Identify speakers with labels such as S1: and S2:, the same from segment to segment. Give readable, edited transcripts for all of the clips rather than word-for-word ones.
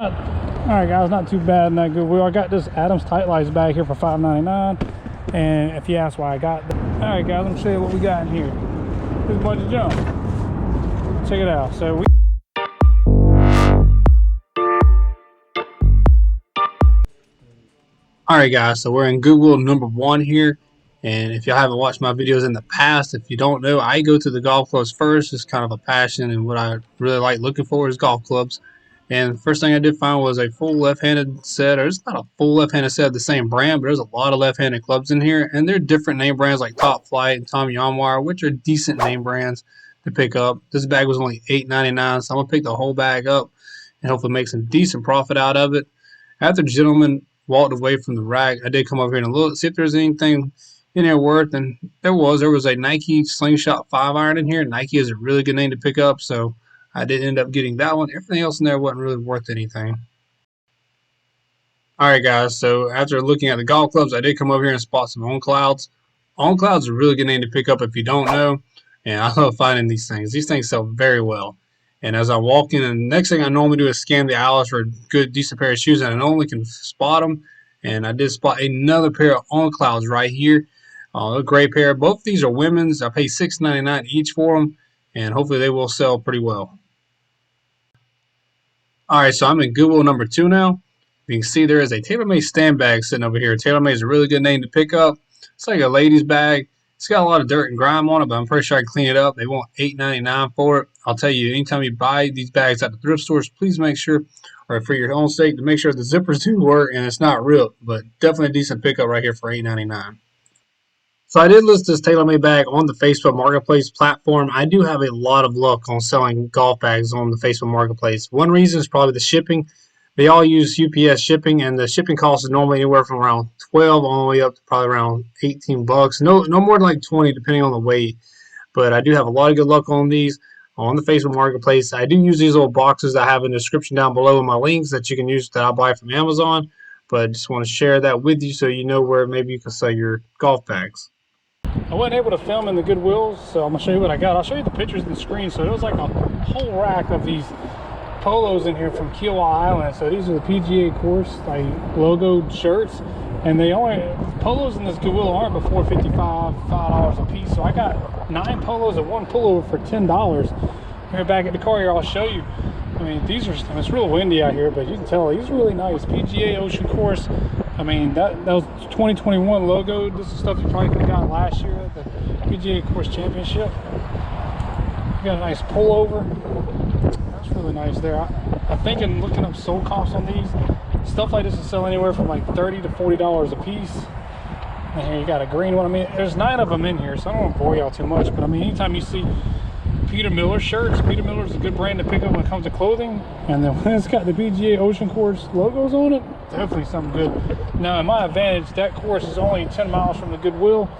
S1: Alright guys, not too bad in that Goodwill. I got this Adams Tight Lights bag here for $5.99. And if you ask why I got that. Alright guys, I'm gonna show you what we got in here. This is a bunch of junk. Check it out. So we
S2: Alright guys, so we're in Goodwill number 1 here. And if y'all haven't watched my videos in the past, if you don't know, I go to the golf clubs first. It's kind of a passion, and what I really like looking for is golf clubs. And the first thing I did find was a full left-handed set, or it's not a full left-handed set of the same brand, but there's a lot of left-handed clubs in here. And they're different name brands like Top Flight and Tommy Yawnwire, which are decent name brands to pick up. This bag was only $8.99, so I'm going to pick the whole bag up and hopefully make some decent profit out of it. After the gentleman walked away from the rack, I did come over here and look, see if there's anything in there worth, and there was a Nike Slingshot 5-iron in here. Nike is a really good name to pick up, so I did end up getting that one. Everything else in there wasn't really worth anything. Alright guys, so after looking at the golf clubs, I did come over here and spot some On Clouds. On Clouds is a really good name to pick up if you don't know, and I love finding these things. These things sell very well. And as I walk in, and the next thing I normally do is scan the aisles for a good, decent pair of shoes, and I normally can spot them. And I did spot another pair of On Clouds right here. A great pair. Both of these are women's. I paid $6.99 each for them, and hopefully they will sell pretty well. Alright, so I'm in Goodwill number 2 now. You can see there is a TaylorMade stand bag sitting over here. TaylorMade is a really good name to pick up. It's like a lady's bag. It's got a lot of dirt and grime on it, but I'm pretty sure I can clean it up. They want $8.99 for it. I'll tell you, anytime you buy these bags at the thrift stores, please make sure, or for your own sake, to make sure the zippers do work and it's not ripped. But definitely a decent pickup right here for $8.99. So I did list this TaylorMade bag on the Facebook Marketplace platform. I do have a lot of luck on selling golf bags on the Facebook Marketplace. One reason is probably the shipping. They all use UPS shipping, and the shipping cost is normally anywhere from around $12 all the way up to probably around $18. No more than like $20 depending on the weight. But I do have a lot of good luck on these on the Facebook Marketplace. I do use these little boxes that I have in the description down below in my links that you can use that I buy from Amazon. But I just want to share that with you so you know where maybe you can sell your golf bags.
S1: I wasn't able to film in the Goodwill, so I'm gonna show you what I got. I'll show you the pictures on the screen. So there was like a whole rack of these polos in here from Kiowa Island. So these are the PGA course like logoed shirts, and they only polos in this Goodwill aren't before $5 a piece. So I got 9 polos and 1 pullover for $10. Here back at the car here, I'll show you. I mean, these are, it's real windy out here, but you can tell these are really nice. PGA Ocean Course. I mean, that was 2021 logo. This is stuff you probably could have got last year at the PGA Course Championship. You got a nice pullover. That's really nice there. I think in looking up sold comps on these, stuff like this will sell anywhere from like $30 to $40 a piece. And here you got a green one. I mean, there's 9 of them in here, so I don't want to bore y'all too much. But I mean, anytime you see Peter Miller shirts, Peter Miller is a good brand to pick up when it comes to clothing. And then when it's got the PGA Ocean Course logos on it, definitely something good. Now, in my advantage, that course is only 10 miles from the Goodwill,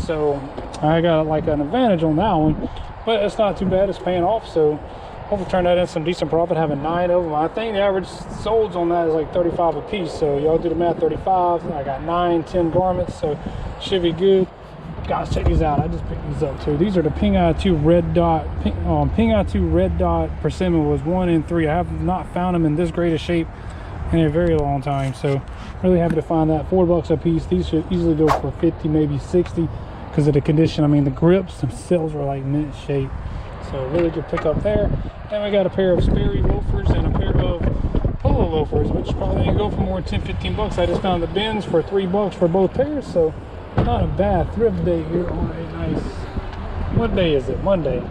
S1: so I got like an advantage on that one. But it's not too bad. It's paying off, so hopefully turn that in some decent profit, having 9 of them. I think the average solds on that is like 35 a piece, so y'all do the math. 35. I got 9, 10 garments, so should be good. Guys, check these out. I just picked these up too. These are the Ping Eye 2 Red Dot. Ping Eye 2 Red Dot Persimmon was 1 in 3. I have not found them in this great a shape in a very long time, so really happy to find that. $4 a piece. These should easily go for 50, maybe 60, because of the condition. I mean, the grips themselves are like mint shape, so really good pickup there. Then we got a pair of Sperry loafers and a pair of Polo loafers, which probably ain't go for more than 10, $15. I just found the bins for $3 for both pairs, so not a bad thrift day here on a nice, what day is it? Monday.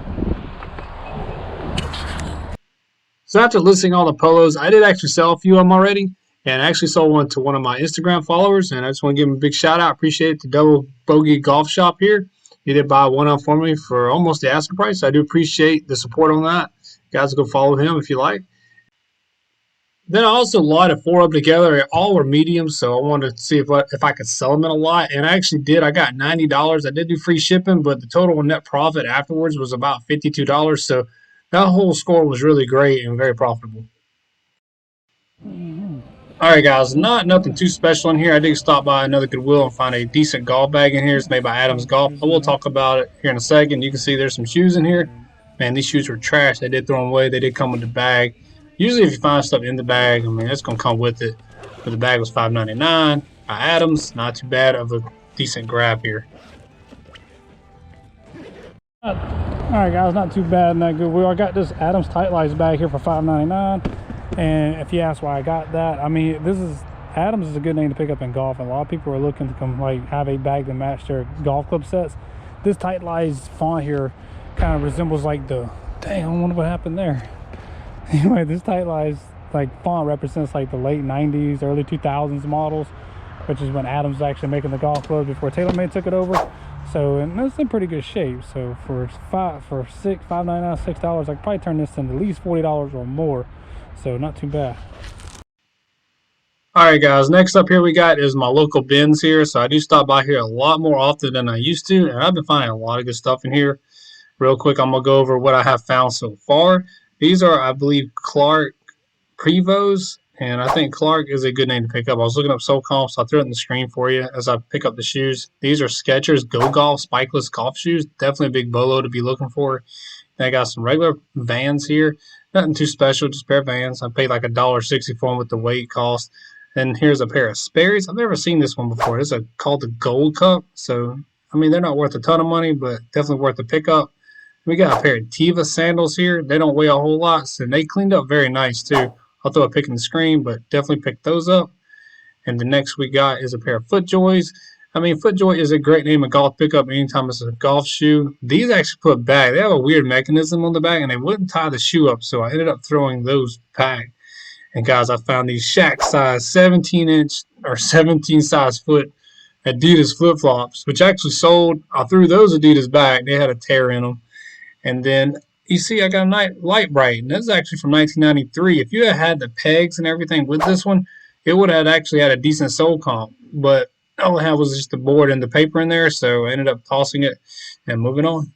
S2: So after listing all the polos, I did actually sell a few of them already, and I actually sold one to one of my Instagram followers, and I just want to give him a big shout out. Appreciate it to Double Bogey Golf Shop here. He did buy one of them for me for almost the asking price. So I do appreciate the support on that. You guys go follow him if you like. Then I also lighted 4 up together. All were mediums, so I wanted to see if I could sell them in a lot. And I actually did. I got $90. I did do free shipping, but the total net profit afterwards was about $52. So that whole score was really great and very profitable. All right, guys, nothing too special in here. I did stop by another Goodwill and find a decent golf bag in here. It's made by Adams Golf. I will talk about it here in a second. You can see there's some shoes in here. Man, these shoes were trash. They did throw them away. They did come with the bag. Usually if you find stuff in the bag, I mean, it's going to come with it. But the bag was $5.99 by Adams. Not too bad of a decent grab here.
S1: All right, guys, not too bad in that Goodwill. I got this Adams Tight Lights bag here for $5.99. And if you ask why I got that, I mean, Adams is a good name to pick up in golf, and a lot of people are looking to come have a bag to match their golf club sets. This Tight Lights font here kind of resembles like the, dang, I wonder what happened there. Anyway, this Tight Lights font represents like the late 90s, early 2000s models, which is when Adams was actually making the golf clubs before TaylorMade took it over. So, and it's in pretty good shape. So for $5.99, $6, I could probably turn this into at least $40 or more. So not too bad.
S2: All right, guys. Next up here we got is my local bins here. So I do stop by here a lot more often than I used to, and I've been finding a lot of good stuff in here. Real quick, I'm gonna go over what I have found so far. These are, I believe, Clark Prevos, and I think Clark is a good name to pick up. I was looking up Soul Comp, so I'll throw it in the screen for you as I pick up the shoes. These are Skechers Go Golf spikeless golf shoes. Definitely a big bolo to be looking for. Then I got some regular Vans here. Nothing too special, just a pair of Vans. I paid like $1.60 for them with the weight cost. Then here's a pair of Sperry's. I've never seen this one before. This is called the Gold Cup. So, I mean, they're not worth a ton of money, but definitely worth the pickup. We got a pair of Tiva sandals here. They don't weigh a whole lot, so they cleaned up very nice too. I'll throw a pic in the screen, but definitely pick those up. And the next we got is a pair of FootJoys. I mean, FootJoy is a great name of golf pickup anytime it's a golf shoe. These actually put back. They have a weird mechanism on the back, and they wouldn't tie the shoe up, so I ended up throwing those back. And guys, I found these Shaq size 17-inch or 17 size foot Adidas flip flops, which actually sold. I threw those Adidas back. They had a tear in them. And then you see I got a light bright, and this is actually from 1993. If you had the pegs and everything with this one, it would have actually had a decent sole comp. But all I had was just the board and the paper in there, so I ended up tossing it and moving on.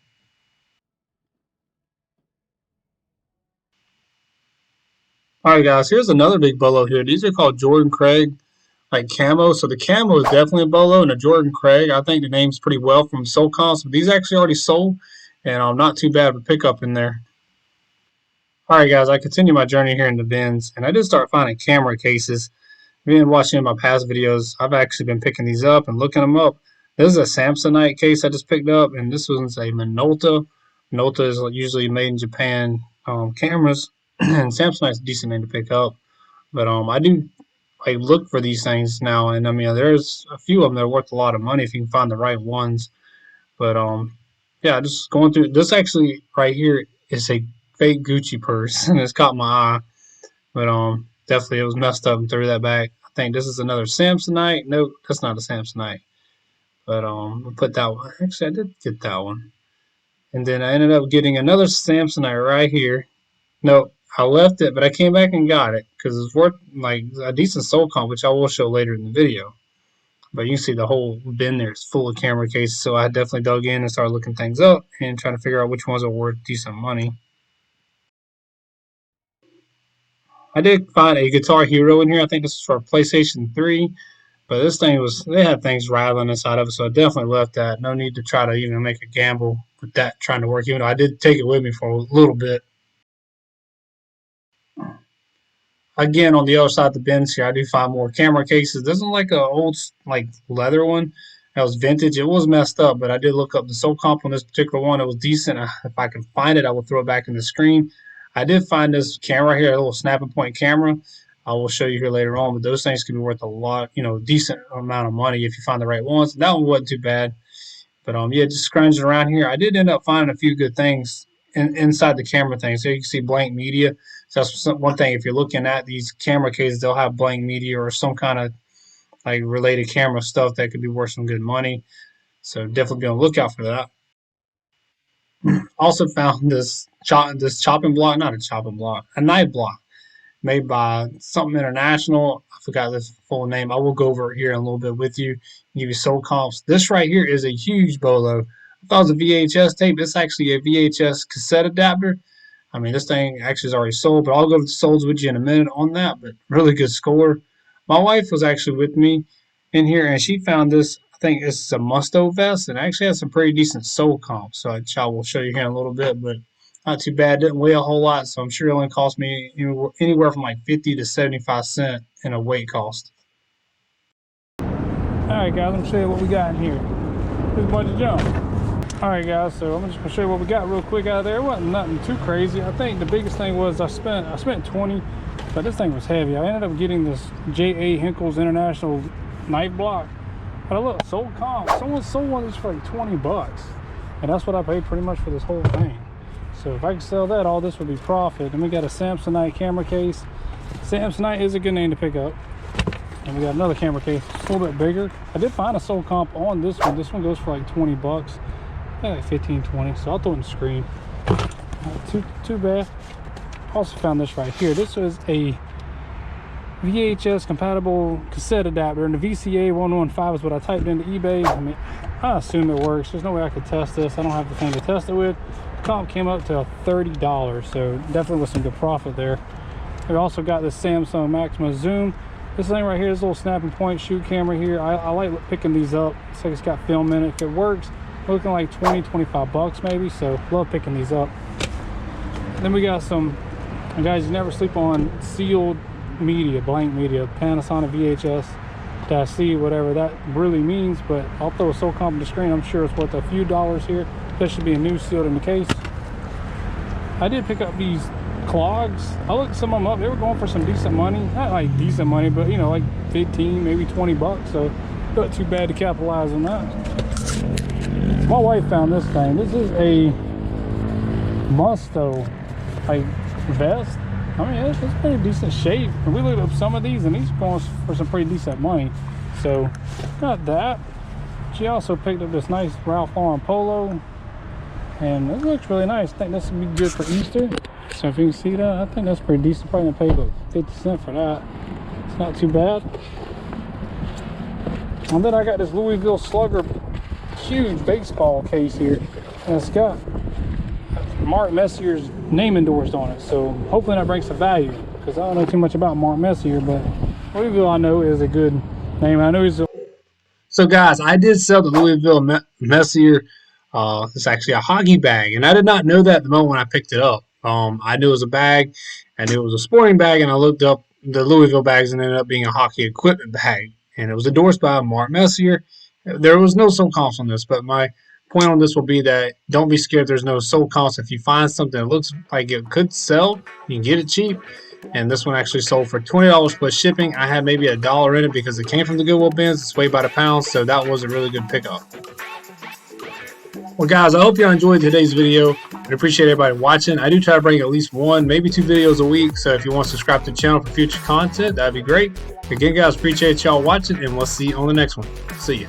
S2: All right, guys, here's another big bolo here. These are called Jordan Craig, like camo. So the camo is definitely a bolo, and the Jordan Craig, I think the name's pretty well from Soul Comps. But these actually already sold, and not too bad of a pickup in there. All right, guys, I continue my journey here in the bins, and I did start finding camera cases. If you've been watching my past videos, I've actually been picking these up and looking them up. This is a Samsonite case I just picked up, and this one's a Minolta. Minolta is usually made in Japan cameras, and Samsonite's a decent name to pick up. But I look for these things now, and I mean, there's a few of them that are worth a lot of money if you can find the right ones. But yeah, just going through this actually right here is a fake Gucci purse, and it's caught my eye. But definitely it was messed up and threw that back. I think this is another Samsonite. Nope, that's not a Samsonite. But I put that one. Actually, I did get that one. And then I ended up getting another Samsonite right here. Nope, I left it, but I came back and got it because it's worth like a decent soul comp, which I will show later in the video. But you can see the whole bin there is full of camera cases, so I definitely dug in and started looking things up and trying to figure out which ones are worth decent money. I did find a Guitar Hero in here. I think this is for PlayStation 3. But this thing they had things rattling inside of it, so I definitely left that. No need to try to even make a gamble with that trying to work, even though I did take it with me for a little bit. Again, on the other side of the bins here, I do find more camera cases. This one's like a old leather one that was vintage. It was messed up, but I did look up the soul comp on this particular one. It was decent. If I can find it, I will throw it back in the screen. I did find this camera here, a little snapping point camera. I will show you here later on, but those things can be worth a lot, decent amount of money if you find the right ones. That one wasn't too bad. But yeah, just scrounging around here, I did end up finding a few good things inside the camera thing. So you can see blank media. So that's one thing. If you're looking at these camera cases, they'll have blank media or some kind of like related camera stuff that could be worth some good money. So definitely be on the lookout for that. Also found this chopping block, not a chopping block, a knife block made by something international. I forgot the full name. I will go over it here in a little bit with you, give you soul comps. This right here is a huge bolo. I thought it was a VHS tape. It's actually a VHS cassette adapter. I mean, this thing actually is already sold, but I'll go to the solds with you in a minute on that. But really good score. My wife was actually with me in here, and she found this. I think it's a Musto vest, and it actually has some pretty decent soul comps. So I will show you here in a little bit. But Not too bad. Didn't weigh a whole lot, so I'm sure it only cost me anywhere from like 50 to 75 cents in a weight cost.
S1: Alright guys, I'm going to show you what we got in here. This is a bunch of junk. Alright guys, so I'm just going to show you what we got real quick out of there. It wasn't nothing too crazy. I think the biggest thing was I spent 20, but this thing was heavy. I ended up getting this J.A. Hinkle's International knife block. But look, sold comp. Someone sold one of these for like 20 bucks. And that's what I paid pretty much for this whole thing. So if I could sell that, all this would be profit. And we got a Samsonite camera case. Samsonite is a good name to pick up. And we got another camera case, it's a little bit bigger. I did find a sold comp on this one. This one goes for like 20 bucks. Like 15, 20. So I'll throw it in the screen. Not too bad. Also found this right here. This is a VHS compatible cassette adapter, and the VCA 115 is what I typed into eBay. I mean, I assume it works. There's no way I could test this. I don't have the thing to test it with. The comp came up to $30, so definitely was some good profit there. We also got this Samsung Maxima Zoom. This thing right here, this little snapping point shoot camera here. I like picking these up. It's like it's got film in it. If it works, looking like 20, 25 bucks maybe. So love picking these up. Then we got some, and guys, you never sleep on sealed media, blank media, Panasonic VHS-C, whatever that really means. But I'll throw a sold comp on the screen. I'm sure it's worth a few dollars here. This should be a new sealed in the case. I did pick up these clogs. I looked some of them up. They were going for some decent money. Not like decent money, but you know, like 15, maybe 20 bucks. So not too bad to capitalize on that. My wife found this thing. This is a Musto like vest. I mean, it's pretty decent shape. And we looked up some of these, and these are going for some pretty decent money. So got that. She also picked up this nice Ralph Lauren polo, and it looks really nice. I think this would be good for Easter. So if you can see that, I think that's pretty decent. Probably gonna pay about 50 cents for that. It's not too bad. And then I got this Louisville Slugger huge baseball case here, and it's got Mark Messier's name endorsed on it. So hopefully that brings some value, because I don't know too much about Mark Messier, but Louisville I know is a good name. I know he's a...
S2: So guys, I did sell the Louisville Messier. It's actually a hockey bag, and I did not know that at the moment when I picked it up. I knew it was a bag, and it was a sporting bag, and I looked up the Louisville bags and it ended up being a hockey equipment bag, and it was endorsed by Mark Messier. There was no sold comps on this, but my point on this will be that don't be scared. There's no sold comps. If you find something that looks like it could sell, you can get it cheap. And this one actually sold for $20 plus shipping. I had maybe $1 in it because it came from the Goodwill bins. It's weighed by the pound, so that was a really good pickup. Well, guys, I hope y'all enjoyed today's video. I appreciate everybody watching. I do try to bring at least one, maybe two videos a week. So if you want to subscribe to the channel for future content, that'd be great. Again, guys, appreciate y'all watching, and we'll see you on the next one. See ya.